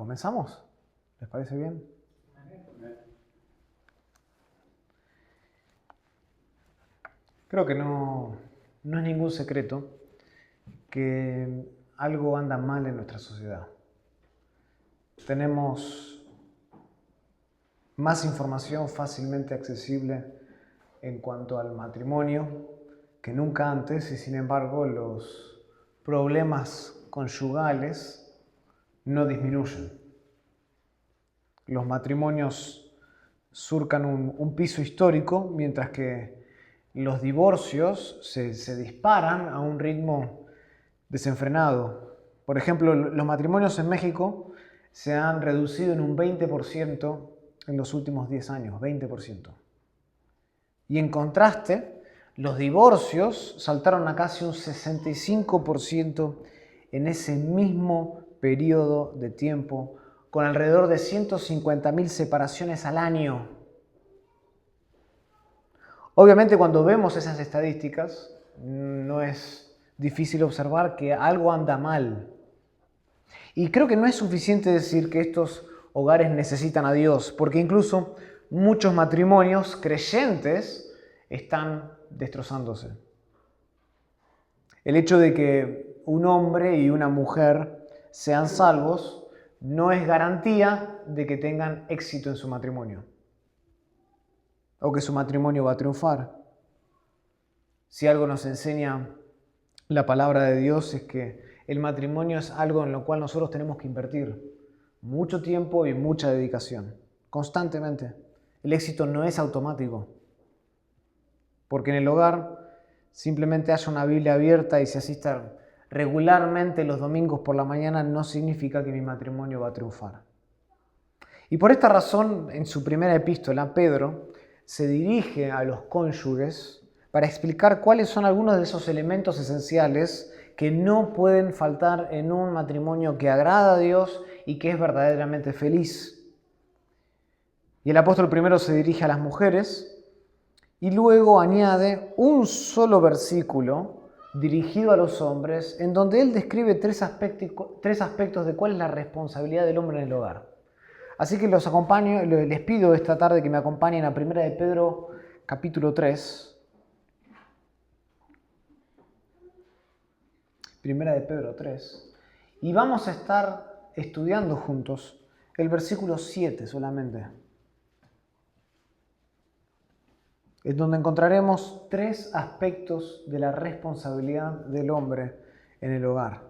¿Comenzamos? ¿Les parece bien? Creo que no es ningún secreto que algo anda mal en nuestra sociedad. Tenemos más información fácilmente accesible en cuanto al matrimonio que nunca antes, y sin embargo los problemas conyugales no disminuyen. Los matrimonios surcan un piso histórico, mientras que los divorcios se disparan a un ritmo desenfrenado. Por ejemplo, los matrimonios en México se han reducido en un 20% en los últimos 10 años, 20%. Y en contraste, los divorcios saltaron a casi un 65% en ese mismo periodo de tiempo, con alrededor de 150.000 separaciones al año. Obviamente, cuando vemos esas estadísticas, no es difícil observar que algo anda mal. Y creo que no es suficiente decir que estos hogares necesitan a Dios, porque incluso muchos matrimonios creyentes están destrozándose. El hecho de que un hombre y una mujer sean salvos no es garantía de que tengan éxito en su matrimonio o que su matrimonio va a triunfar. Si algo nos enseña la palabra de Dios es que el matrimonio es algo en lo cual nosotros tenemos que invertir mucho tiempo y mucha dedicación, constantemente. El éxito no es automático, porque en el hogar simplemente haya una Biblia abierta y se asista regularmente los domingos por la mañana no significa que mi matrimonio va a triunfar. Y por esta razón, en su primera epístola, Pedro se dirige a los cónyuges para explicar cuáles son algunos de esos elementos esenciales que no pueden faltar en un matrimonio que agrada a Dios y que es verdaderamente feliz. Y el apóstol primero se dirige a las mujeres y luego añade un solo versículo dirigido a los hombres, en donde él describe tres aspectos de cuál es la responsabilidad del hombre en el hogar. Así que les pido esta tarde que me acompañen a 1 de Pedro, capítulo 3. 1 de Pedro 3. Y vamos a estar estudiando juntos el versículo 7 solamente, es donde encontraremos tres aspectos de la responsabilidad del hombre en el hogar.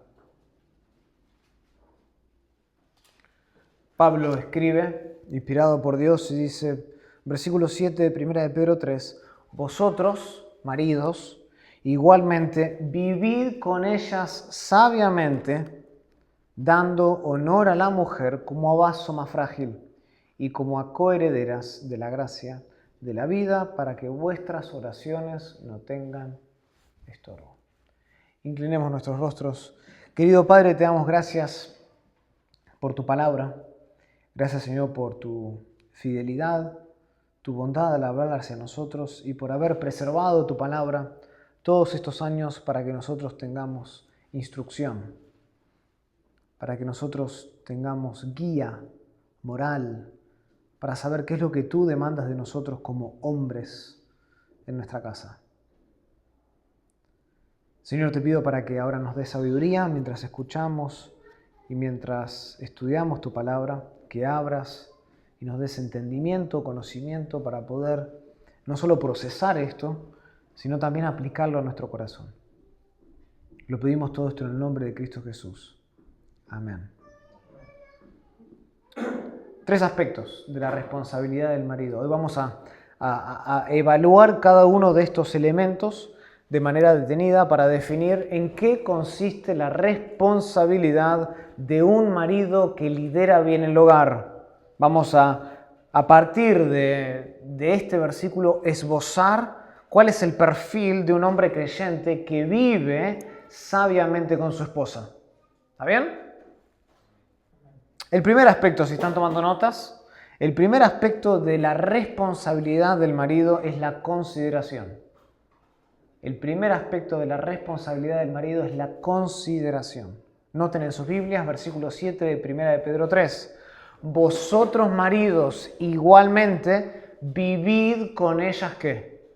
Pablo escribe, inspirado por Dios, y dice, versículo 7 de 1 de Pedro 3, vosotros, maridos, igualmente vivid con ellas sabiamente, dando honor a la mujer como a vaso más frágil y como a coherederas de la gracia de la vida, para que vuestras oraciones no tengan estorbo. Inclinemos nuestros rostros. Querido Padre, te damos gracias por tu palabra. Gracias, Señor, por tu fidelidad, tu bondad al hablar hacia nosotros y por haber preservado tu palabra todos estos años para que nosotros tengamos instrucción, para que nosotros tengamos guía moral, para saber qué es lo que tú demandas de nosotros como hombres en nuestra casa. Señor, te pido para que ahora nos des sabiduría mientras escuchamos y mientras estudiamos tu palabra, que abras y nos des entendimiento, conocimiento para poder no solo procesar esto, sino también aplicarlo a nuestro corazón. Lo pedimos todo esto en el nombre de Cristo Jesús. Amén. Tres aspectos de la responsabilidad del marido. Hoy vamos a evaluar cada uno de estos elementos de manera detenida para definir en qué consiste la responsabilidad de un marido que lidera bien el hogar. Vamos a partir de este versículo, esbozar cuál es el perfil de un hombre creyente que vive sabiamente con su esposa. ¿Está bien? El primer aspecto, si están tomando notas, el primer aspecto de la responsabilidad del marido es la consideración. El primer aspecto de la responsabilidad del marido es la consideración. Noten en sus Biblias, versículo 7 de 1 de Pedro 3. Vosotros maridos igualmente vivid con ellas ¿qué?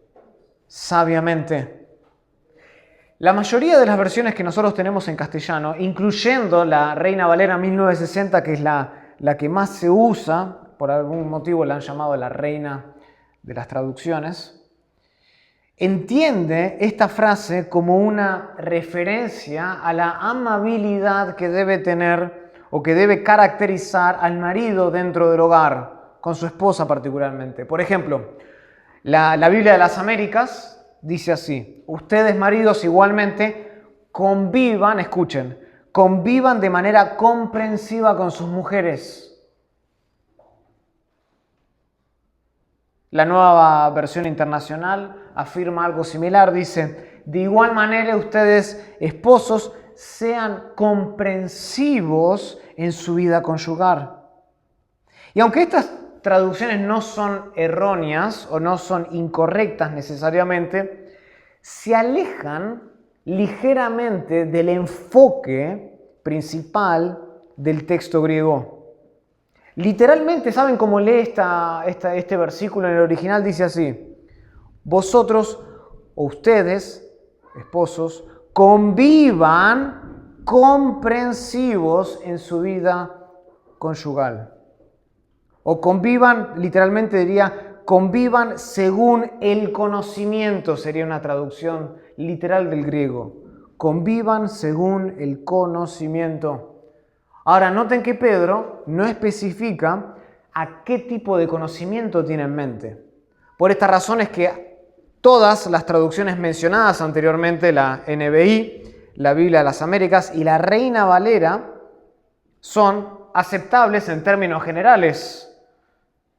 Sabiamente. La mayoría de las versiones que nosotros tenemos en castellano, incluyendo la Reina Valera 1960, que es la que más se usa, por algún motivo la han llamado la reina de las traducciones, entiende esta frase como una referencia a la amabilidad que debe tener o que debe caracterizar al marido dentro del hogar, con su esposa particularmente. Por ejemplo, la Biblia de las Américas dice así: ustedes maridos igualmente convivan, escuchen, convivan de manera comprensiva con sus mujeres. La Nueva Versión Internacional afirma algo similar, dice: de igual manera ustedes, esposos, sean comprensivos en su vida conyugal. Y aunque estas traducciones no son erróneas o no son incorrectas necesariamente, se alejan ligeramente del enfoque principal del texto griego. Literalmente, ¿saben cómo lee este versículo en el original? Dice así: vosotros o ustedes, esposos, convivan comprensivos en su vida conyugal. O convivan, literalmente diría, convivan según el conocimiento, sería una traducción literal del griego. Convivan según el conocimiento. Ahora, noten que Pedro no especifica a qué tipo de conocimiento tiene en mente. Por esta razón es que todas las traducciones mencionadas anteriormente, la NBI, la Biblia de las Américas y la Reina Valera, son aceptables en términos generales.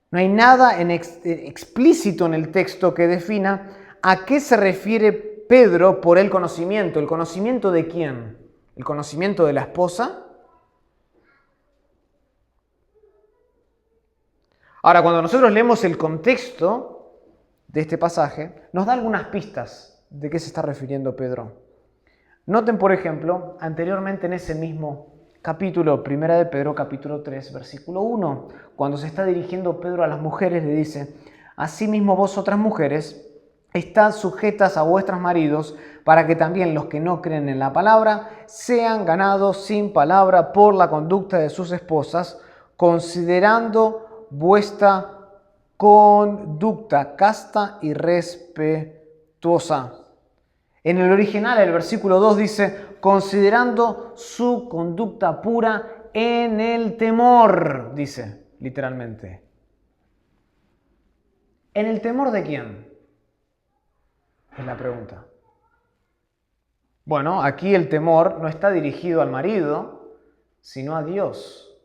No hay nada explícito en el texto que defina a qué se refiere Pedro por el conocimiento. ¿El conocimiento de quién? ¿El conocimiento de la esposa? Ahora, cuando nosotros leemos el contexto de este pasaje, nos da algunas pistas de qué se está refiriendo Pedro. Noten, por ejemplo, anteriormente en ese mismo capítulo, 1 de Pedro, capítulo 3, versículo 1, cuando se está dirigiendo Pedro a las mujeres, le dice: asimismo vosotras mujeres, estad sujetas a vuestros maridos, para que también los que no creen en la palabra sean ganados sin palabra por la conducta de sus esposas, considerando vuestra conducta casta y respetuosa. En el original, el versículo 2 dice: considerando su conducta pura en el temor, dice literalmente. ¿En el temor de quién? Es la pregunta. Bueno, aquí el temor no está dirigido al marido, sino a Dios.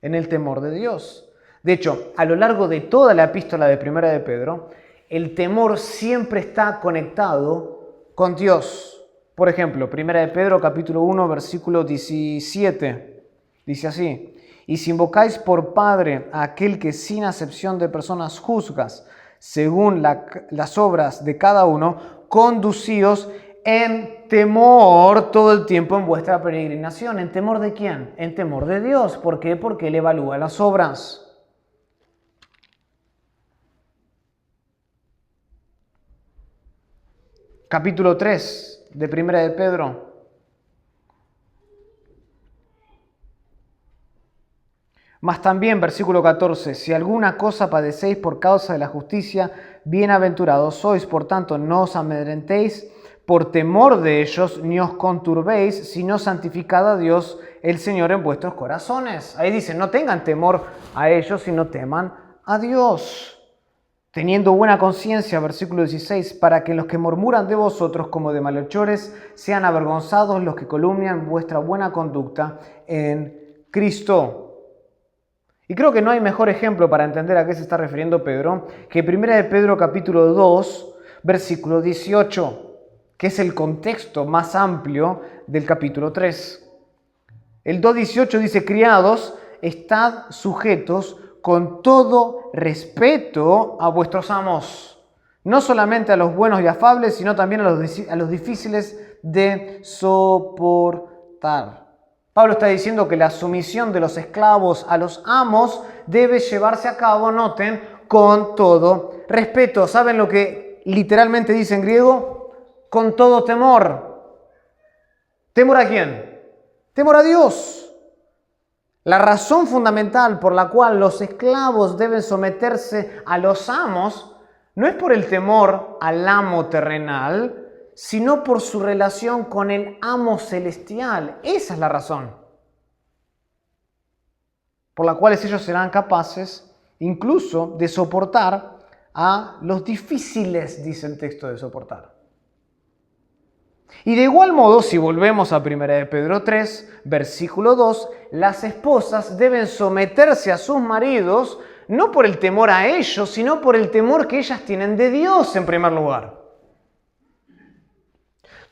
En el temor de Dios. De hecho, a lo largo de toda la epístola de 1 de Pedro, el temor siempre está conectado con Dios. Por ejemplo, 1 de Pedro capítulo 1, versículo 17, dice así: y si invocáis por Padre a aquel que sin acepción de personas juzgas, según las obras de cada uno, conducíos en temor todo el tiempo en vuestra peregrinación. ¿En temor de quién? En temor de Dios. ¿Por qué? Porque Él evalúa las obras. Capítulo 3 de 1 de Pedro. Mas también, versículo 14, si alguna cosa padecéis por causa de la justicia, bienaventurados sois. Por tanto, no os amedrentéis por temor de ellos, ni os conturbéis, sino santificad a Dios el Señor en vuestros corazones. Ahí dice: no tengan temor a ellos, sino teman a Dios. Teniendo buena conciencia, versículo 16, para que los que murmuran de vosotros como de malhechores sean avergonzados los que calumnian vuestra buena conducta en Cristo. Y creo que no hay mejor ejemplo para entender a qué se está refiriendo Pedro que 1 de Pedro capítulo 2, versículo 18, que es el contexto más amplio del capítulo 3. El 2.18 dice: criados, estad sujetos con todo respeto a vuestros amos, no solamente a los buenos y afables, sino también a los difíciles de soportar. Pablo está diciendo que la sumisión de los esclavos a los amos debe llevarse a cabo, noten, con todo respeto. ¿Saben lo que literalmente dice en griego? Con todo temor. ¿Temor a quién? Temor a Dios. La razón fundamental por la cual los esclavos deben someterse a los amos no es por el temor al amo terrenal, sino por su relación con el amo celestial. Esa es la razón por la cual ellos serán capaces incluso de soportar a los difíciles, dice el texto, de soportar. Y de igual modo, si volvemos a 1 de Pedro 3, versículo 2, las esposas deben someterse a sus maridos no por el temor a ellos, sino por el temor que ellas tienen de Dios en primer lugar.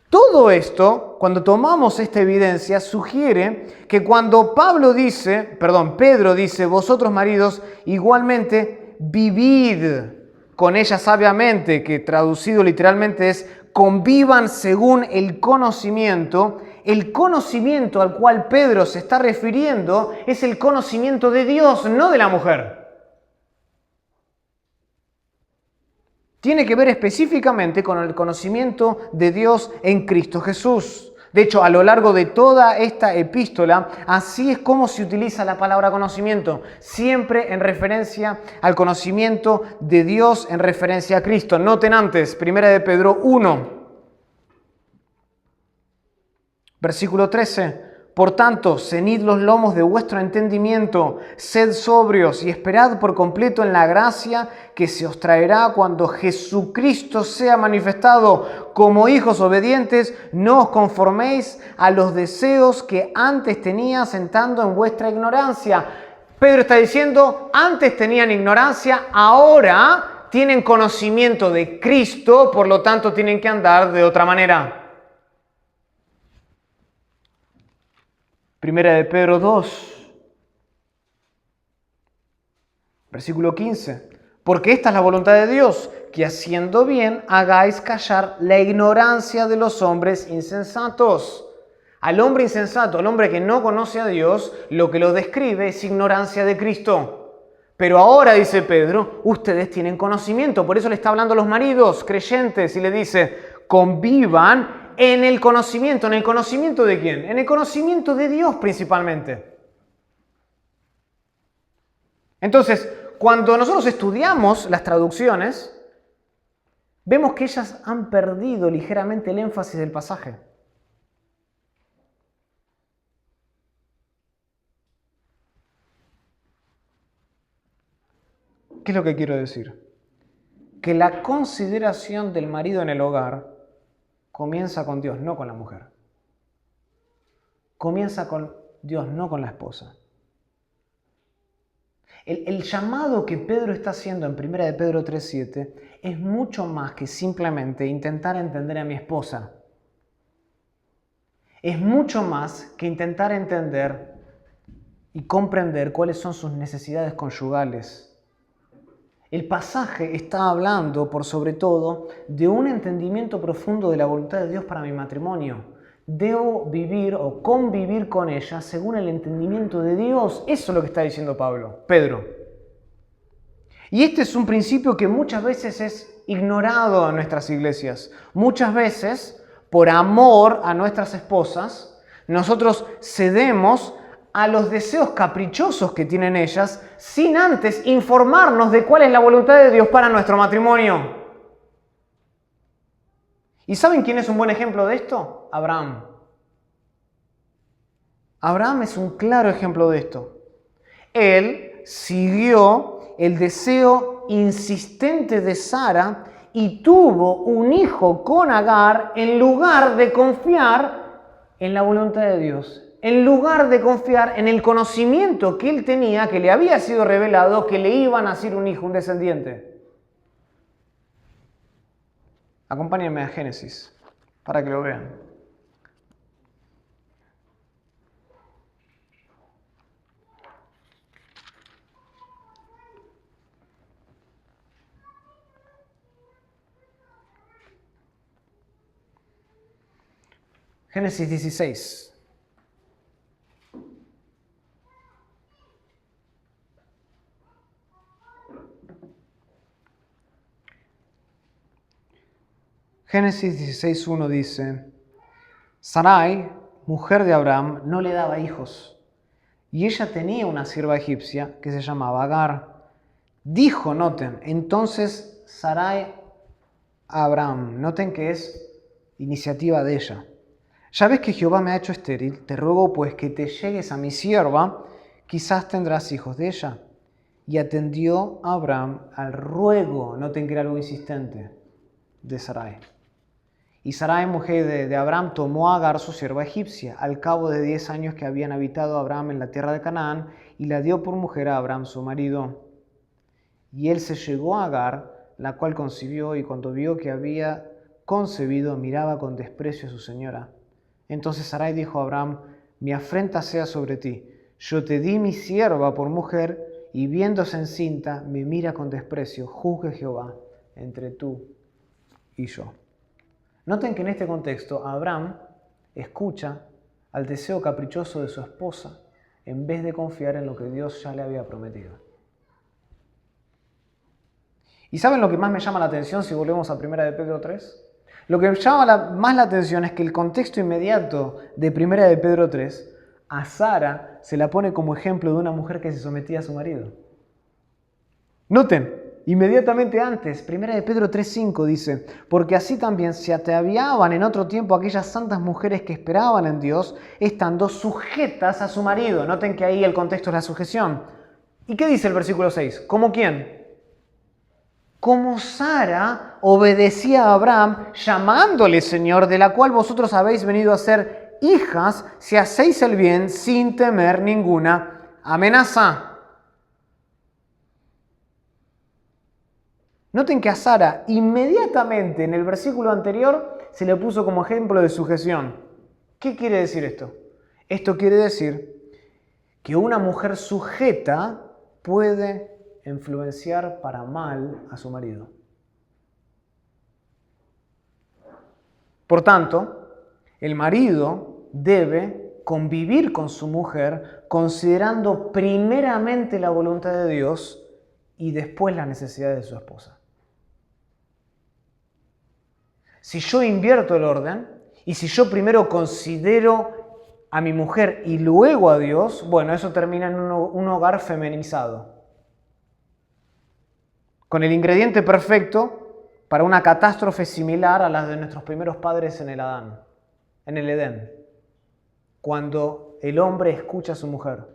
Todo esto, cuando tomamos esta evidencia, sugiere que cuando Pedro dice, vosotros maridos, igualmente vivid con ella sabiamente, que traducido literalmente es convivan según el conocimiento al cual Pedro se está refiriendo es el conocimiento de Dios, no de la mujer. Tiene que ver específicamente con el conocimiento de Dios en Cristo Jesús. De hecho, a lo largo de toda esta epístola, así es como se utiliza la palabra conocimiento, siempre en referencia al conocimiento de Dios, en referencia a Cristo. Noten antes, 1 de Pedro 1, versículo 13. Por tanto, ceñid los lomos de vuestro entendimiento, sed sobrios y esperad por completo en la gracia que se os traerá cuando Jesucristo sea manifestado. Como hijos obedientes, no os conforméis a los deseos que antes teníais estando en vuestra ignorancia. Pedro está diciendo, antes tenían ignorancia, ahora tienen conocimiento de Cristo, por lo tanto tienen que andar de otra manera. Primera de Pedro 2, versículo 15. Porque esta es la voluntad de Dios, que haciendo bien hagáis callar la ignorancia de los hombres insensatos. Al hombre insensato, al hombre que no conoce a Dios, lo que lo describe es ignorancia de Cristo. Pero ahora, dice Pedro, ustedes tienen conocimiento. Por eso le está hablando a los maridos creyentes y le dice, convivan en el conocimiento. ¿En el conocimiento de quién? En el conocimiento de Dios principalmente. Entonces, cuando nosotros estudiamos las traducciones, vemos que ellas han perdido ligeramente el énfasis del pasaje. ¿Qué es lo que quiero decir? Que la consideración del marido en el hogar comienza con Dios, no con la mujer. Comienza con Dios, no con la esposa. El llamado que Pedro está haciendo en 1 de Pedro 3:7 es mucho más que simplemente intentar entender a mi esposa. Es mucho más que intentar entender y comprender cuáles son sus necesidades conyugales. El pasaje está hablando, por sobre todo, de un entendimiento profundo de la voluntad de Dios para mi matrimonio. Debo vivir o convivir con ella según el entendimiento de Dios. Eso es lo que está diciendo Pedro. Y este es un principio que muchas veces es ignorado en nuestras iglesias. Muchas veces, por amor a nuestras esposas, nosotros cedemos a los deseos caprichosos que tienen ellas sin antes informarnos de cuál es la voluntad de Dios para nuestro matrimonio. ¿Y saben quién es un buen ejemplo de esto? Abraham. Abraham es un claro ejemplo de esto. Él siguió el deseo insistente de Sara y tuvo un hijo con Agar en lugar de confiar en la voluntad de Dios. En lugar de confiar en el conocimiento que él tenía, que le había sido revelado, que le iba a nacer un hijo, un descendiente. Acompáñenme a Génesis para que lo vean. Génesis 16. Génesis 16:1 dice, Sarai, mujer de Abraham, no le daba hijos, y ella tenía una sierva egipcia que se llamaba Agar. Dijo, noten, entonces Sarai a Abraham, noten que es iniciativa de ella. Ya ves que Jehová me ha hecho estéril, te ruego pues que te llegues a mi sierva, quizás tendrás hijos de ella. Y atendió a Abraham al ruego, noten que era algo insistente, de Sarai. Y Sarai, mujer de Abraham, tomó a Agar, su sierva egipcia, al cabo de 10 años que habían habitado Abraham en la tierra de Canaán, y la dio por mujer a Abraham, su marido. Y él se llegó a Agar, la cual concibió, y cuando vio que había concebido, miraba con desprecio a su señora. Entonces Sarai dijo a Abraham, mi afrenta sea sobre ti. Yo te di mi sierva por mujer, y viéndose encinta, me mira con desprecio. Juzgue Jehová entre tú y yo. Noten que en este contexto Abraham escucha al deseo caprichoso de su esposa en vez de confiar en lo que Dios ya le había prometido. ¿Y saben lo que más me llama la atención si volvemos a 1 de Pedro 3? Lo que me llama más la atención es que el contexto inmediato de 1 de Pedro 3, a Sara se la pone como ejemplo de una mujer que se sometía a su marido. Noten, inmediatamente antes, 1 de Pedro 3:5 dice, porque así también se ataviaban en otro tiempo aquellas santas mujeres que esperaban en Dios, estando sujetas a su marido. Noten que ahí el contexto es la sujeción. ¿Y qué dice el versículo 6? ¿Cómo quién? Como Sara obedecía a Abraham, llamándole Señor, de la cual vosotros habéis venido a ser hijas, si hacéis el bien sin temer ninguna amenaza. Noten que a Sara inmediatamente en el versículo anterior se le puso como ejemplo de sujeción. ¿Qué quiere decir esto? Esto quiere decir que una mujer sujeta puede influenciar para mal a su marido. Por tanto, el marido debe convivir con su mujer considerando primeramente la voluntad de Dios y después las necesidades de su esposa. Si yo invierto el orden y si yo primero considero a mi mujer y luego a Dios, bueno, eso termina en un hogar feminizado, con el ingrediente perfecto para una catástrofe similar a la de nuestros primeros padres en el Edén, cuando el hombre escucha a su mujer,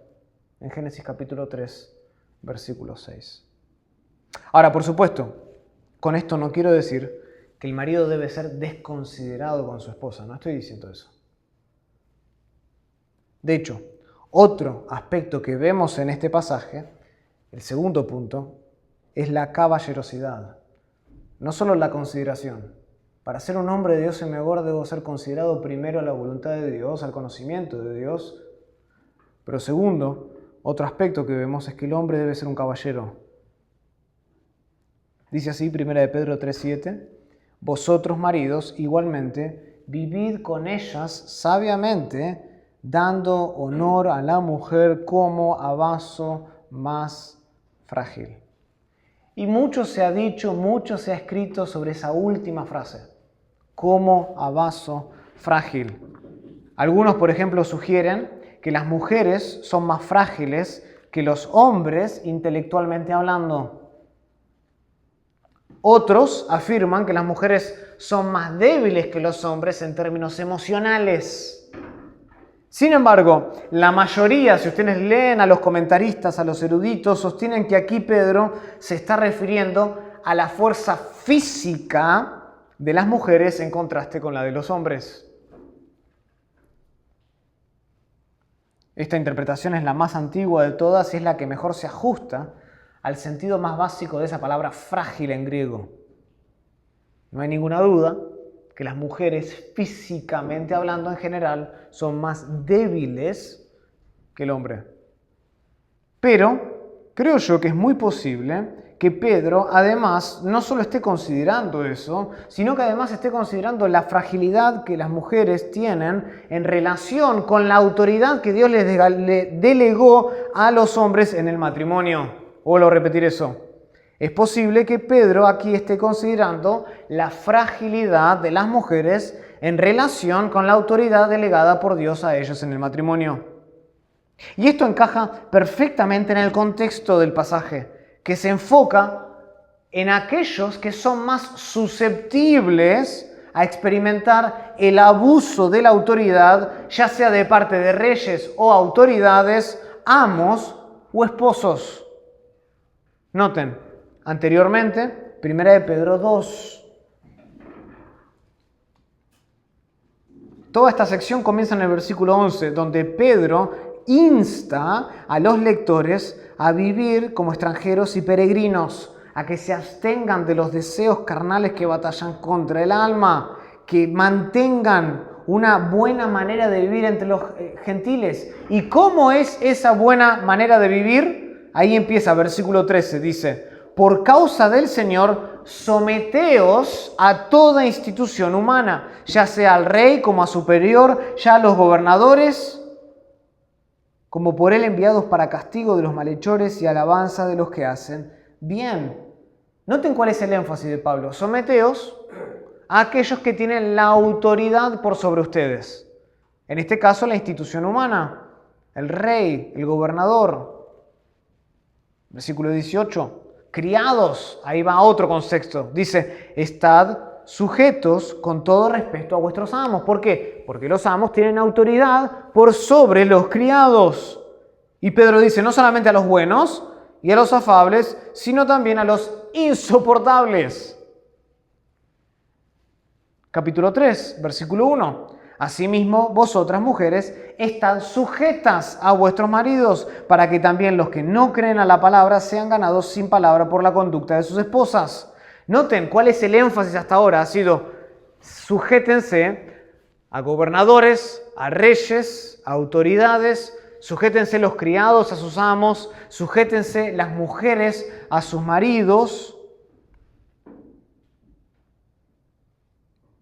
en Génesis capítulo 3, versículo 6. Ahora, por supuesto, con esto no quiero decir que el marido debe ser desconsiderado con su esposa, no estoy diciendo eso. De hecho, otro aspecto que vemos en este pasaje, el segundo punto, es la caballerosidad, no solo la consideración. Para ser un hombre de Dios en mi hogar debo ser considerado primero a la voluntad de Dios, al conocimiento de Dios. Pero segundo, otro aspecto que vemos es que el hombre debe ser un caballero. Dice así 1 de Pedro 3:7, vosotros maridos igualmente vivid con ellas sabiamente, dando honor a la mujer como a vaso más frágil. Y mucho se ha dicho, mucho se ha escrito sobre esa última frase, como a vaso frágil. Algunos, por ejemplo, sugieren que las mujeres son más frágiles que los hombres intelectualmente hablando. Otros afirman que las mujeres son más débiles que los hombres en términos emocionales. Sin embargo, la mayoría, si ustedes leen a los comentaristas, a los eruditos, sostienen que aquí Pedro se está refiriendo a la fuerza física de las mujeres en contraste con la de los hombres. Esta interpretación es la más antigua de todas y es la que mejor se ajusta al sentido más básico de esa palabra frágil en griego. No hay ninguna duda que las mujeres, físicamente hablando en general, son más débiles que el hombre. Pero creo yo que es muy posible que Pedro, además, no solo esté considerando eso, sino que además esté considerando la fragilidad que las mujeres tienen en relación con la autoridad que Dios les delegó a los hombres en el matrimonio. Vuelvo a repetir eso. Es posible que Pedro aquí esté considerando la fragilidad de las mujeres en relación con la autoridad delegada por Dios a ellos en el matrimonio. Y esto encaja perfectamente en el contexto del pasaje, que se enfoca en aquellos que son más susceptibles a experimentar el abuso de la autoridad, ya sea de parte de reyes o autoridades, amos o esposos. Noten, anteriormente, 1 de Pedro 2. Toda esta sección comienza en el versículo 11, donde Pedro insta a los lectores a vivir como extranjeros y peregrinos, a que se abstengan de los deseos carnales que batallan contra el alma, que mantengan una buena manera de vivir entre los gentiles. ¿Y cómo es esa buena manera de vivir? Ahí empieza, versículo 13, dice: por causa del Señor, someteos a toda institución humana, ya sea al rey como a superior, ya a los gobernadores, como por él enviados para castigo de los malhechores y alabanza de los que hacen bien. Noten cuál es el énfasis de Pablo. Someteos a aquellos que tienen la autoridad por sobre ustedes. En este caso, la institución humana, el rey, el gobernador. Versículo 18. Criados, ahí va otro concepto. Dice, estad sujetos con todo respeto a vuestros amos. ¿Por qué? Porque los amos tienen autoridad por sobre los criados. Y Pedro dice, no solamente a los buenos y a los afables, sino también a los insoportables. Capítulo 3, versículo 1. Asimismo, vosotras mujeres, estad sujetas a vuestros maridos, para que también los que no creen a la palabra sean ganados sin palabra por la conducta de sus esposas. Noten cuál es el énfasis hasta ahora. Ha sido, sujétense a gobernadores, a reyes, a autoridades, sujétense los criados a sus amos, sujétense las mujeres a sus maridos.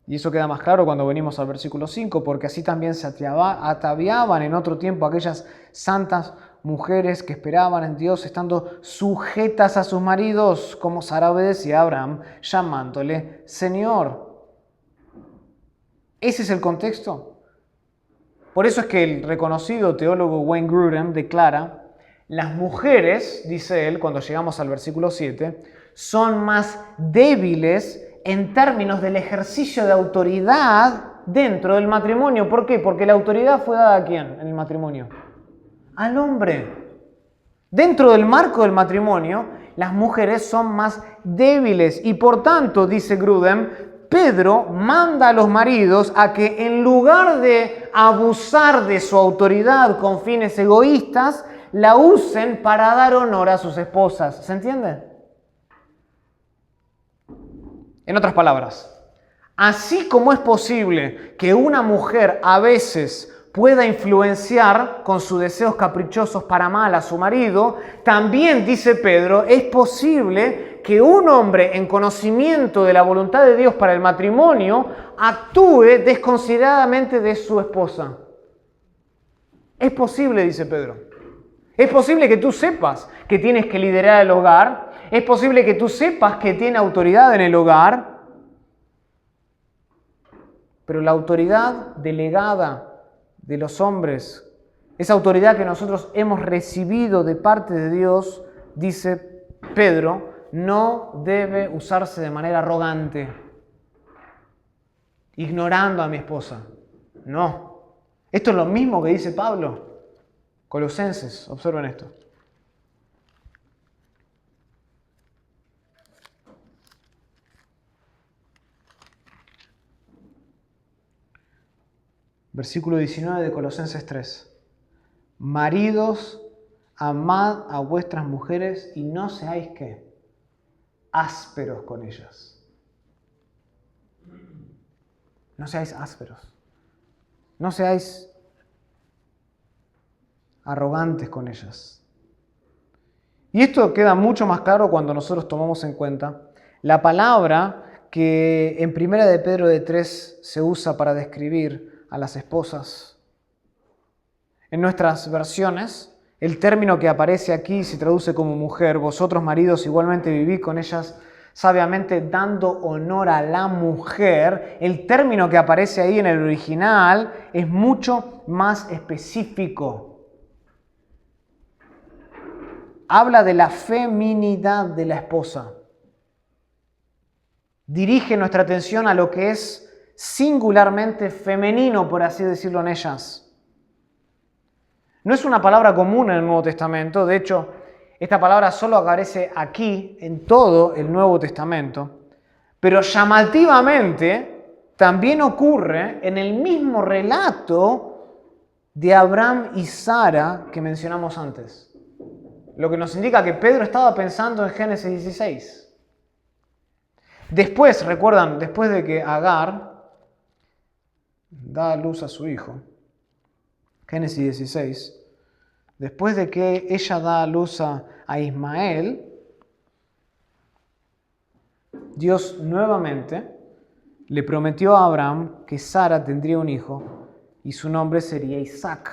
Y eso queda más claro cuando venimos al versículo 5, porque así también se ataviaban en otro tiempo aquellas santas mujeres que esperaban en Dios, estando sujetas a sus maridos, como Sara obedecía a Abraham, llamándole Señor. Ese es el contexto. Por eso es que el reconocido teólogo Wayne Grudem declara, las mujeres, dice él, cuando llegamos al versículo 7, son más débiles en términos del ejercicio de autoridad dentro del matrimonio. ¿Por qué? Porque la autoridad fue dada ¿a quién en el matrimonio? Al hombre. Dentro del marco del matrimonio, las mujeres son más débiles y por tanto, dice Grudem, Pedro manda a los maridos a que en lugar de abusar de su autoridad con fines egoístas, la usen para dar honor a sus esposas. ¿Se entiende? En otras palabras, así como es posible que una mujer a veces pueda influenciar con sus deseos caprichosos para mal a su marido, también, dice Pedro, es posible que un hombre en conocimiento de la voluntad de Dios para el matrimonio actúe desconsideradamente de su esposa. Es posible, dice Pedro. Es posible que tú sepas que tienes que liderar el hogar. Es posible que tú sepas que tiene autoridad en el hogar. Pero la autoridad delegada de los hombres, esa autoridad que nosotros hemos recibido de parte de Dios, dice Pedro, no debe usarse de manera arrogante, ignorando a mi esposa. No. Esto es lo mismo que dice Pablo. Colosenses, observen esto. Versículo 19 de Colosenses 3. Maridos, amad a vuestras mujeres y no seáis, ¿qué? Ásperos con ellas. No seáis ásperos. No seáis arrogantes con ellas. Y esto queda mucho más claro cuando nosotros tomamos en cuenta la palabra que en 1 de Pedro de 3 se usa para describir a las esposas. En nuestras versiones, El término que aparece aquí se traduce como mujer. Vosotros, maridos, igualmente vivid con ellas sabiamente, dando honor a la mujer. El término que aparece ahí en el original es mucho más específico. Habla de la feminidad de la esposa. Dirige nuestra atención a lo que es singularmente femenino, por así decirlo, en ellas. No es una palabra común en el Nuevo Testamento. De hecho, esta palabra solo aparece aquí, en todo el Nuevo Testamento. Pero llamativamente también ocurre en el mismo relato de Abraham y Sara que mencionamos antes. Lo que nos indica que Pedro estaba pensando en Génesis 16. Después, recuerdan, después de que Agar da a luz a su hijo, Génesis 16, después de que ella da a luz a Ismael, Dios nuevamente le prometió a Abraham que Sara tendría un hijo y su nombre sería Isaac.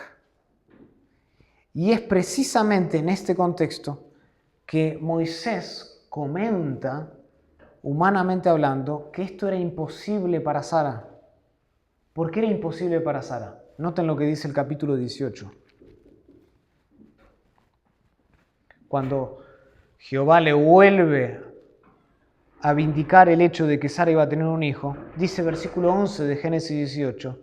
Y es precisamente en este contexto que Moisés comenta, humanamente hablando, que esto era imposible para Sara. ¿Por qué era imposible para Sara? Noten lo que dice el capítulo 18. Cuando Jehová le vuelve a vindicar el hecho de que Sara iba a tener un hijo, dice versículo 11 de Génesis 18,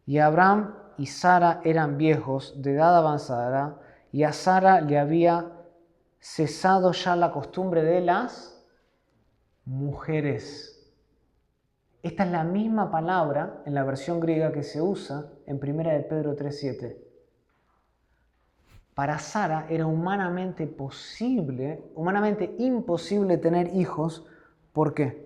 y Abraham y Sara eran viejos, de edad avanzada, y a Sara le había cesado ya la costumbre de las mujeres. Esta es la misma palabra en la versión griega que se usa en 1 de Pedro 3:7. Para Sara era humanamente imposible tener hijos. ¿Por qué?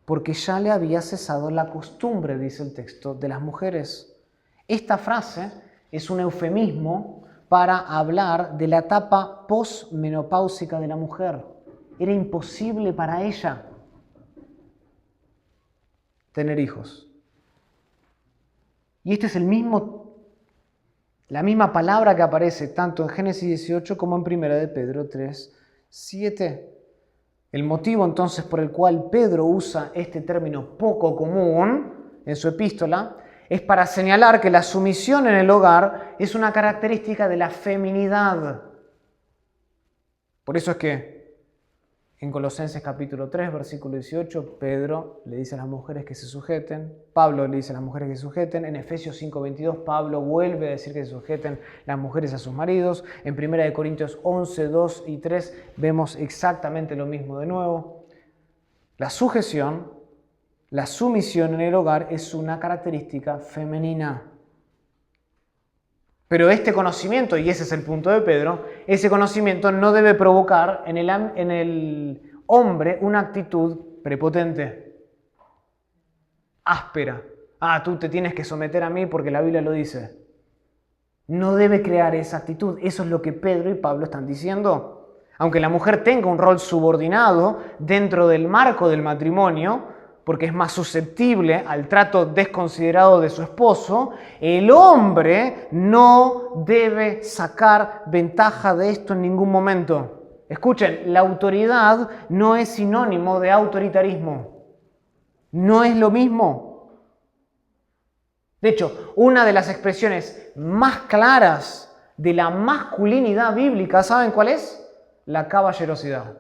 Porque ya le había cesado la costumbre, dice el texto, de las mujeres. Esta frase es un eufemismo para hablar de la etapa posmenopáusica de la mujer. Era imposible para ella tener hijos. Y este es la misma palabra que aparece tanto en Génesis 18 como en 1 de Pedro 3:7. El motivo entonces por el cual Pedro usa este término poco común en su epístola es para señalar que la sumisión en el hogar es una característica de la feminidad. Por eso es que en Colosenses capítulo 3, versículo 18, Pedro le dice a las mujeres que se sujeten, Pablo le dice a las mujeres que se sujeten, en Efesios 5:22 Pablo vuelve a decir que se sujeten las mujeres a sus maridos, en 1 de Corintios 11, 2 y 3 vemos exactamente lo mismo de nuevo. La sujeción, la sumisión en el hogar es una característica femenina. Pero este conocimiento, y ese es el punto de Pedro, ese conocimiento no debe provocar en el hombre una actitud prepotente, áspera. Tú te tienes que someter a mí porque la Biblia lo dice. No debe crear esa actitud. Eso es lo que Pedro y Pablo están diciendo. Aunque la mujer tenga un rol subordinado dentro del marco del matrimonio, porque es más susceptible al trato desconsiderado de su esposo, el hombre no debe sacar ventaja de esto en ningún momento. Escuchen, la autoridad no es sinónimo de autoritarismo. No es lo mismo. De hecho, una de las expresiones más claras de la masculinidad bíblica, ¿saben cuál es? La caballerosidad.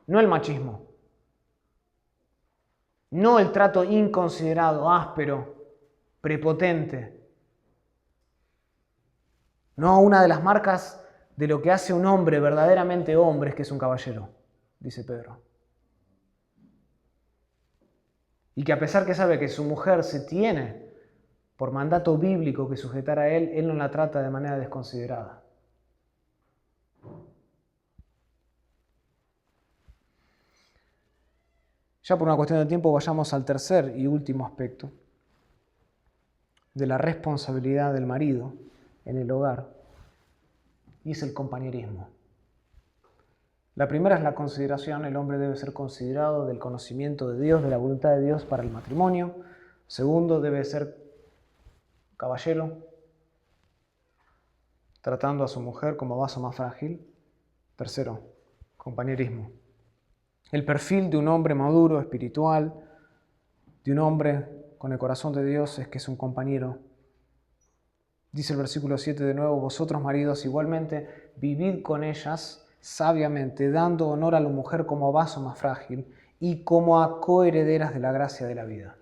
No el machismo. No el trato inconsiderado, áspero, prepotente. No, una de las marcas de lo que hace un hombre verdaderamente hombre es que es un caballero, dice Pedro. Y que a pesar que sabe que su mujer se tiene por mandato bíblico que sujetar a él no la trata de manera desconsiderada. Ya por una cuestión de tiempo vayamos al tercer y último aspecto de la responsabilidad del marido en el hogar, y es el compañerismo. La primera es la consideración. El hombre debe ser considerado del conocimiento de Dios, de la voluntad de Dios para el matrimonio. Segundo, debe ser caballero. tratando a su mujer como vaso más frágil. Tercero, compañerismo. El perfil de un hombre maduro, espiritual, de un hombre con el corazón de Dios, es que es un compañero. Dice el versículo 7 de nuevo: vosotros maridos igualmente vivid con ellas sabiamente, dando honor a la mujer como vaso más frágil y como a coherederas de la gracia de la vida.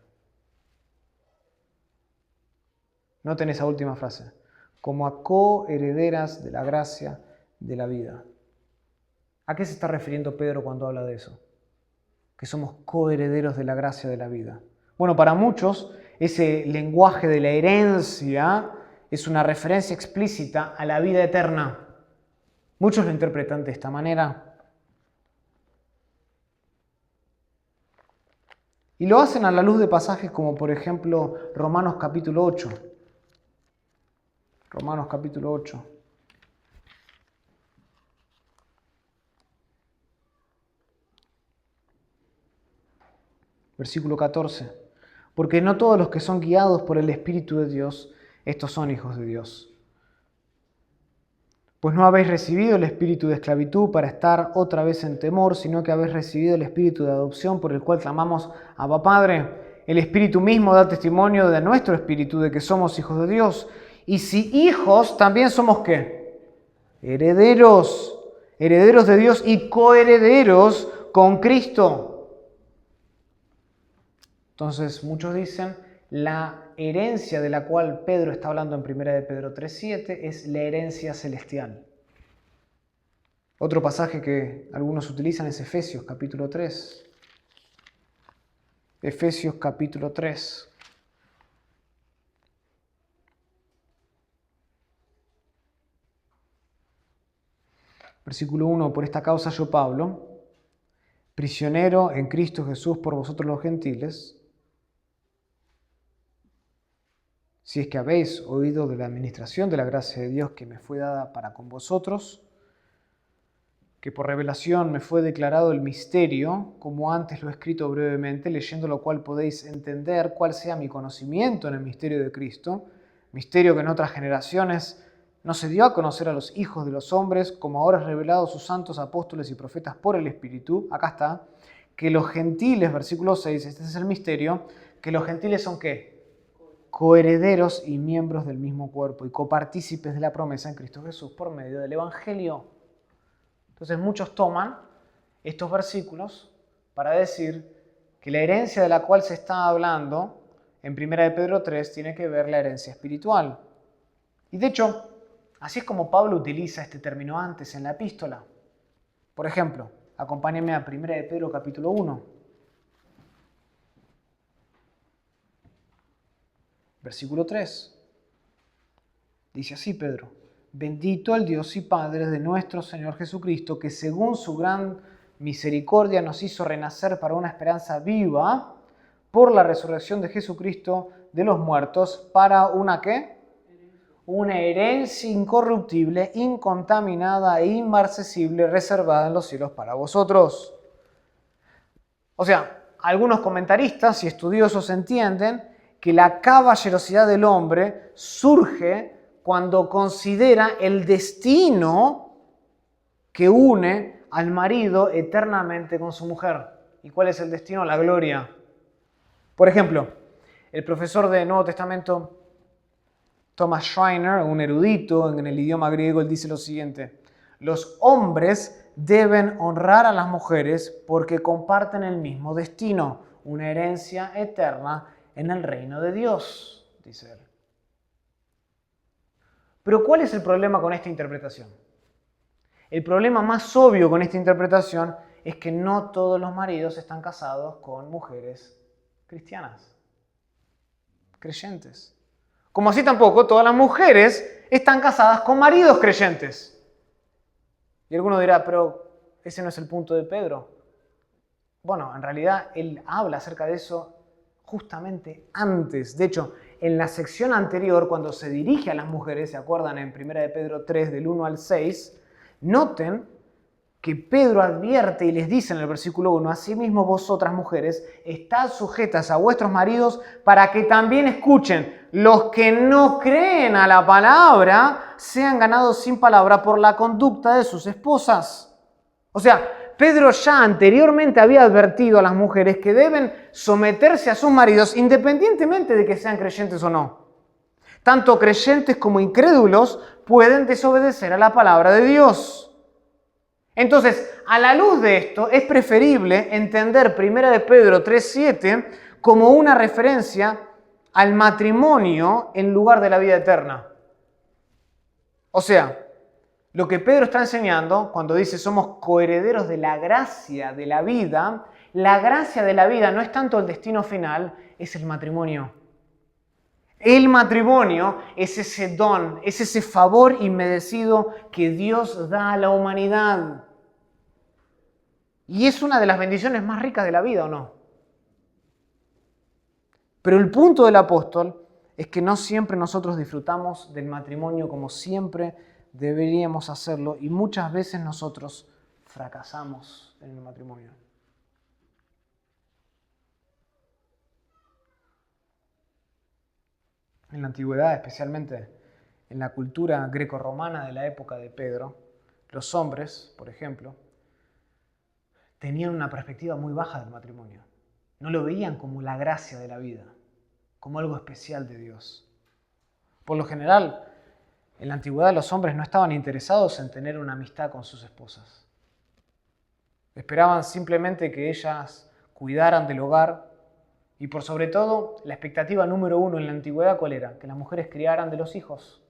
Noten esa última frase: como a coherederas de la gracia de la vida. ¿A qué se está refiriendo Pedro cuando habla de eso? Que somos coherederos de la gracia de la vida. Bueno, para muchos ese lenguaje de la herencia es una referencia explícita a la vida eterna. Muchos lo interpretan de esta manera. Y lo hacen a la luz de pasajes como por ejemplo Romanos capítulo 8. Romanos capítulo 8. Versículo 14. Porque no todos los que son guiados por el Espíritu de Dios, estos son hijos de Dios. Pues no habéis recibido el espíritu de esclavitud para estar otra vez en temor, sino que habéis recibido el espíritu de adopción por el cual clamamos: Abba Padre. El Espíritu mismo da testimonio de nuestro espíritu de que somos hijos de Dios. Y si hijos, también somos ¿qué? Herederos. Herederos de Dios y coherederos con Cristo. Entonces, muchos dicen, la herencia de la cual Pedro está hablando en 1 de Pedro 3:7 es la herencia celestial. Otro pasaje que algunos utilizan es Efesios capítulo 3. Efesios capítulo 3. Versículo 1. Por esta causa yo, Pablo, prisionero en Cristo Jesús por vosotros los gentiles, si es que habéis oído de la administración de la gracia de Dios que me fue dada para con vosotros, que por revelación me fue declarado el misterio, como antes lo he escrito brevemente, leyendo lo cual podéis entender cuál sea mi conocimiento en el misterio de Cristo, misterio que en otras generaciones no se dio a conocer a los hijos de los hombres, como ahora es revelado a sus santos apóstoles y profetas por el Espíritu. Acá está, que los gentiles, versículo 6, este es el misterio, que los gentiles son ¿qué? Coherederos y miembros del mismo cuerpo y copartícipes de la promesa en Cristo Jesús por medio del Evangelio. Entonces muchos toman estos versículos para decir que la herencia de la cual se está hablando en 1 de Pedro 3 tiene que ver la herencia espiritual. Y de hecho, así es como Pablo utiliza este término antes en la epístola. Por ejemplo, acompáñenme a 1 de Pedro capítulo 1. Versículo 3. Dice así Pedro: bendito el Dios y Padre de nuestro Señor Jesucristo, que según su gran misericordia nos hizo renacer para una esperanza viva por la resurrección de Jesucristo de los muertos, para una ¿qué? Una herencia incorruptible, incontaminada e inmarcesible, reservada en los cielos para vosotros. O sea, algunos comentaristas y estudiosos entienden que la caballerosidad del hombre surge cuando considera el destino que une al marido eternamente con su mujer. ¿Y cuál es el destino? La gloria. Por ejemplo, el profesor de Nuevo Testamento, Thomas Schreiner, un erudito en el idioma griego, él dice lo siguiente: los hombres deben honrar a las mujeres porque comparten el mismo destino, una herencia eterna en el reino de Dios, dice él. Pero ¿cuál es el problema con esta interpretación? El problema más obvio con esta interpretación es que no todos los maridos están casados con mujeres cristianas, creyentes. Como así tampoco todas las mujeres están casadas con maridos creyentes. Y alguno dirá, pero ese no es el punto de Pedro. Bueno, en realidad él habla acerca de eso justamente antes. De hecho, en la sección anterior, cuando se dirige a las mujeres, ¿se acuerdan? En 1 de Pedro 3, del 1 al 6, noten que Pedro advierte y les dice en el versículo 1, asimismo vosotras mujeres, estad sujetas a vuestros maridos para que también escuchen. Los que no creen a la palabra sean ganados sin palabra por la conducta de sus esposas. O sea, Pedro ya anteriormente había advertido a las mujeres que deben someterse a sus maridos independientemente de que sean creyentes o no. Tanto creyentes como incrédulos pueden desobedecer a la palabra de Dios. Entonces, a la luz de esto, es preferible entender 1 de Pedro 3:7 como una referencia al matrimonio en lugar de la vida eterna. O sea, lo que Pedro está enseñando cuando dice somos coherederos de la gracia de la vida no es tanto el destino final, es el matrimonio. El matrimonio es ese don, es ese favor inmerecido que Dios da a la humanidad. Y es una de las bendiciones más ricas de la vida, ¿o no? Pero el punto del apóstol es que no siempre nosotros disfrutamos del matrimonio como siempre deberíamos hacerlo y muchas veces nosotros fracasamos en el matrimonio. En la antigüedad, especialmente en la cultura grecorromana de la época de Pedro, los hombres, por ejemplo, tenían una perspectiva muy baja del matrimonio. No lo veían como la gracia de la vida, como algo especial de Dios. Por lo general, en la antigüedad los hombres no estaban interesados en tener una amistad con sus esposas. Esperaban simplemente que ellas cuidaran del hogar y por sobre todo, la expectativa número 1 en la antigüedad, ¿cuál era? Que las mujeres criaran de los hijos.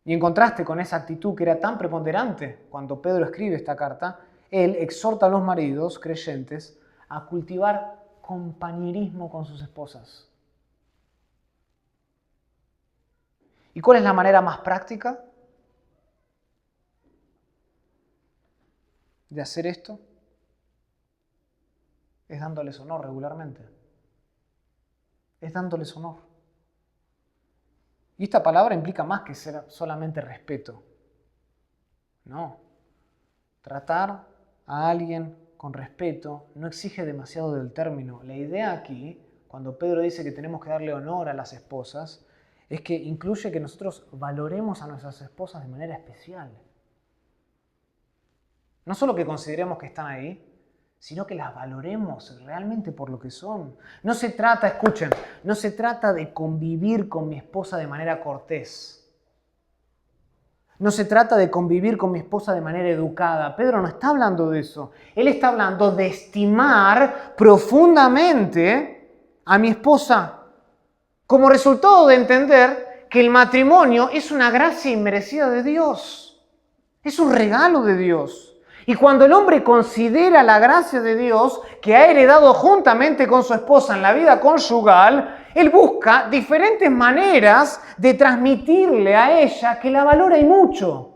Y en contraste con esa actitud que era tan preponderante cuando Pedro escribe esta carta, él exhorta a los maridos creyentes a cultivar compañerismo con sus esposas. ¿Y cuál es la manera más práctica de hacer esto? Es dándoles honor regularmente. Es dándoles honor. Y esta palabra implica más que ser solamente respeto. No. Tratar a alguien con respeto no exige demasiado del término. La idea aquí, cuando Pedro dice que tenemos que darle honor a las esposas, es que incluye que nosotros valoremos a nuestras esposas de manera especial. No solo que consideremos que están ahí, sino que las valoremos realmente por lo que son. No se trata, escuchen, no se trata de convivir con mi esposa de manera cortés. No se trata de convivir con mi esposa de manera educada. Pedro no está hablando de eso. Él está hablando de estimar profundamente a mi esposa como resultado de entender que el matrimonio es una gracia inmerecida de Dios. Es un regalo de Dios. Y cuando el hombre considera la gracia de Dios que ha heredado juntamente con su esposa en la vida conyugal, él busca diferentes maneras de transmitirle a ella que la valora y mucho.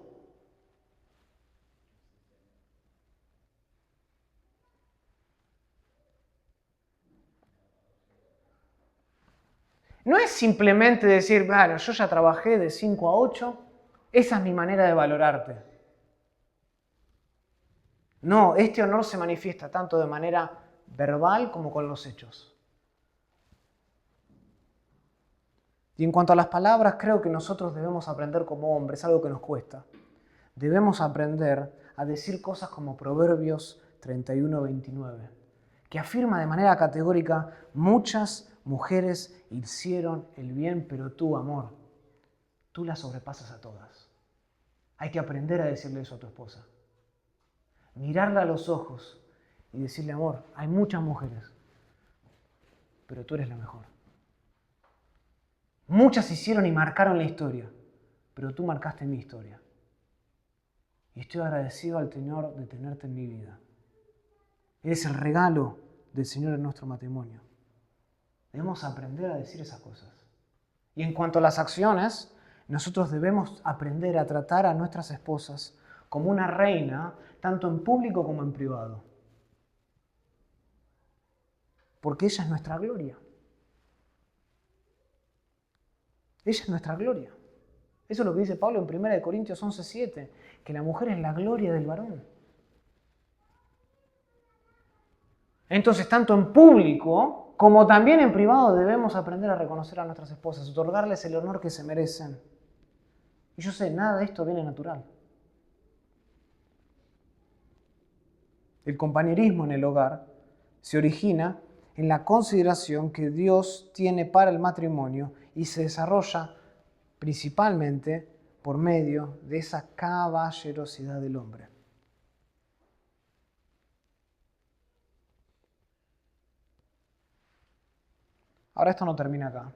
No es simplemente decir, bueno, yo ya trabajé de 5 a 8, esa es mi manera de valorarte. No, este honor se manifiesta tanto de manera verbal como con los hechos. Y en cuanto a las palabras, creo que nosotros debemos aprender como hombres, algo que nos cuesta. Debemos aprender a decir cosas como Proverbios 31:29, que afirma de manera categórica, muchas mujeres hicieron el bien, pero tú, amor, tú las sobrepasas a todas. Hay que aprender a decirle eso a tu esposa. Mirarla a los ojos y decirle, amor, hay muchas mujeres, pero tú eres la mejor. Muchas hicieron y marcaron la historia, pero tú marcaste mi historia. Y estoy agradecido al Señor de tenerte en mi vida. Eres el regalo del Señor en nuestro matrimonio. Debemos aprender a decir esas cosas. Y en cuanto a las acciones, nosotros debemos aprender a tratar a nuestras esposas como una reina, tanto en público como en privado. Porque ella es nuestra gloria. Ella es nuestra gloria. Eso es lo que dice Pablo en 1 Corintios 11:7, que la mujer es la gloria del varón. Entonces, tanto en público como también en privado debemos aprender a reconocer a nuestras esposas, otorgarles el honor que se merecen. Y yo sé, nada de esto viene natural. El compañerismo en el hogar se origina en la consideración que Dios tiene para el matrimonio y se desarrolla principalmente por medio de esa caballerosidad del hombre. Ahora esto no termina acá,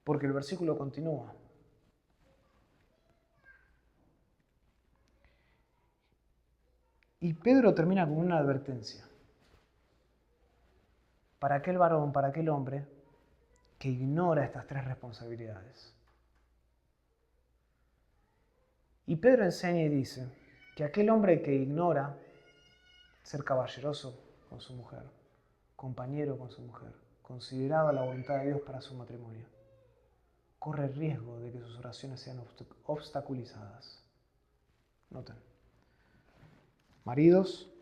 porque el versículo continúa. Y Pedro termina con una advertencia. Para aquel varón, para aquel hombre que ignora estas tres responsabilidades. Y Pedro enseña y dice que aquel hombre que ignora ser caballeroso con su mujer, compañero con su mujer, considerado la voluntad de Dios para su matrimonio, corre el riesgo de que sus oraciones sean obstaculizadas. Noten. Maridos,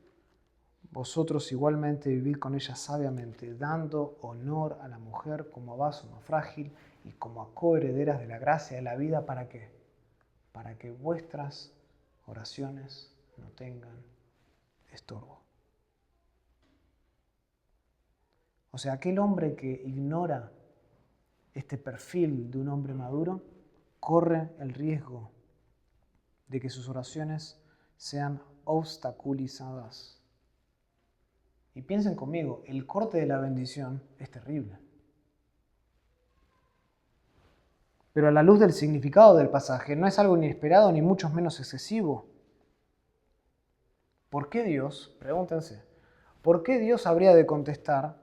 vosotros igualmente vivid con ella sabiamente, dando honor a la mujer como a vaso no frágil y como a coherederas de la gracia de la vida. ¿Para qué? Para que vuestras oraciones no tengan estorbo. O sea, aquel hombre que ignora este perfil de un hombre maduro corre el riesgo de que sus oraciones sean obstaculizadas. Y piensen conmigo, el corte de la bendición es terrible. Pero a la luz del significado del pasaje no es algo inesperado ni mucho menos excesivo. ¿Por qué Dios, pregúntense, por qué Dios habría de contestar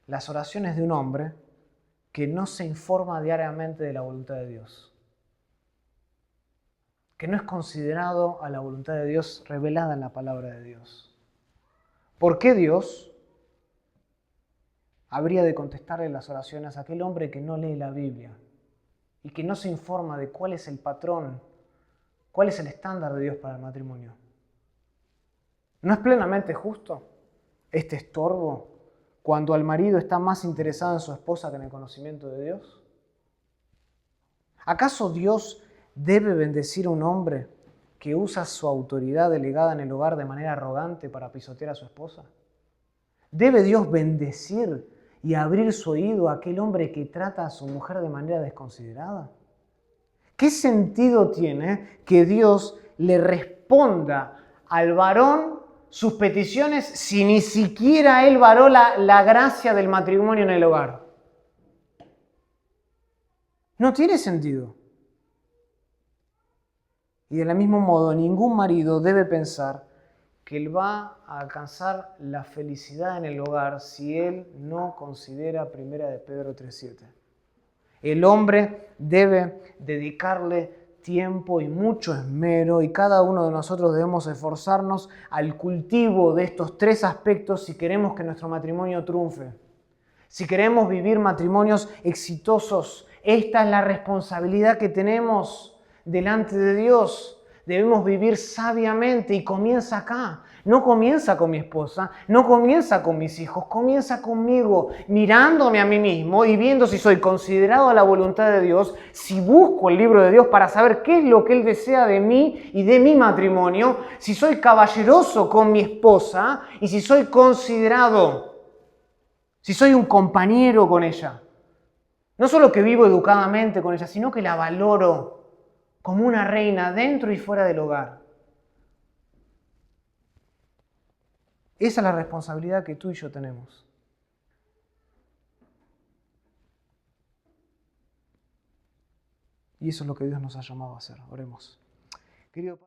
las oraciones de un hombre que no se informa diariamente de la voluntad de Dios? Que no es considerado a la voluntad de Dios revelada en la palabra de Dios. ¿Por qué Dios habría de contestarle las oraciones a aquel hombre que no lee la Biblia y que no se informa de cuál es el patrón, cuál es el estándar de Dios para el matrimonio? ¿No es plenamente justo este estorbo cuando el marido está más interesado en su esposa que en el conocimiento de Dios? ¿Acaso Dios debe bendecir a un hombre que usa su autoridad delegada en el hogar de manera arrogante para pisotear a su esposa? ¿Debe Dios bendecir y abrir su oído a aquel hombre que trata a su mujer de manera desconsiderada? ¿Qué sentido tiene que Dios le responda al varón sus peticiones si ni siquiera él varó la gracia del matrimonio en el hogar? No tiene sentido. Y de mismo modo, ningún marido debe pensar que él va a alcanzar la felicidad en el hogar si él no considera 1 de Pedro 3:7. El hombre debe dedicarle tiempo y mucho esmero, y cada uno de nosotros debemos esforzarnos al cultivo de estos tres aspectos si queremos que nuestro matrimonio triunfe. Si queremos vivir matrimonios exitosos, esta es la responsabilidad que tenemos delante de Dios. Debemos vivir sabiamente y comienza acá. No comienza con mi esposa, no comienza con mis hijos, comienza conmigo, mirándome a mí mismo y viendo si soy considerado a la voluntad de Dios, si busco el libro de Dios para saber qué es lo que Él desea de mí y de mi matrimonio, si soy caballeroso con mi esposa y si soy considerado, si soy un compañero con ella. No solo que vivo educadamente con ella, sino que la valoro como una reina dentro y fuera del hogar. Esa es la responsabilidad que tú y yo tenemos. Y eso es lo que Dios nos ha llamado a hacer. Oremos. Querido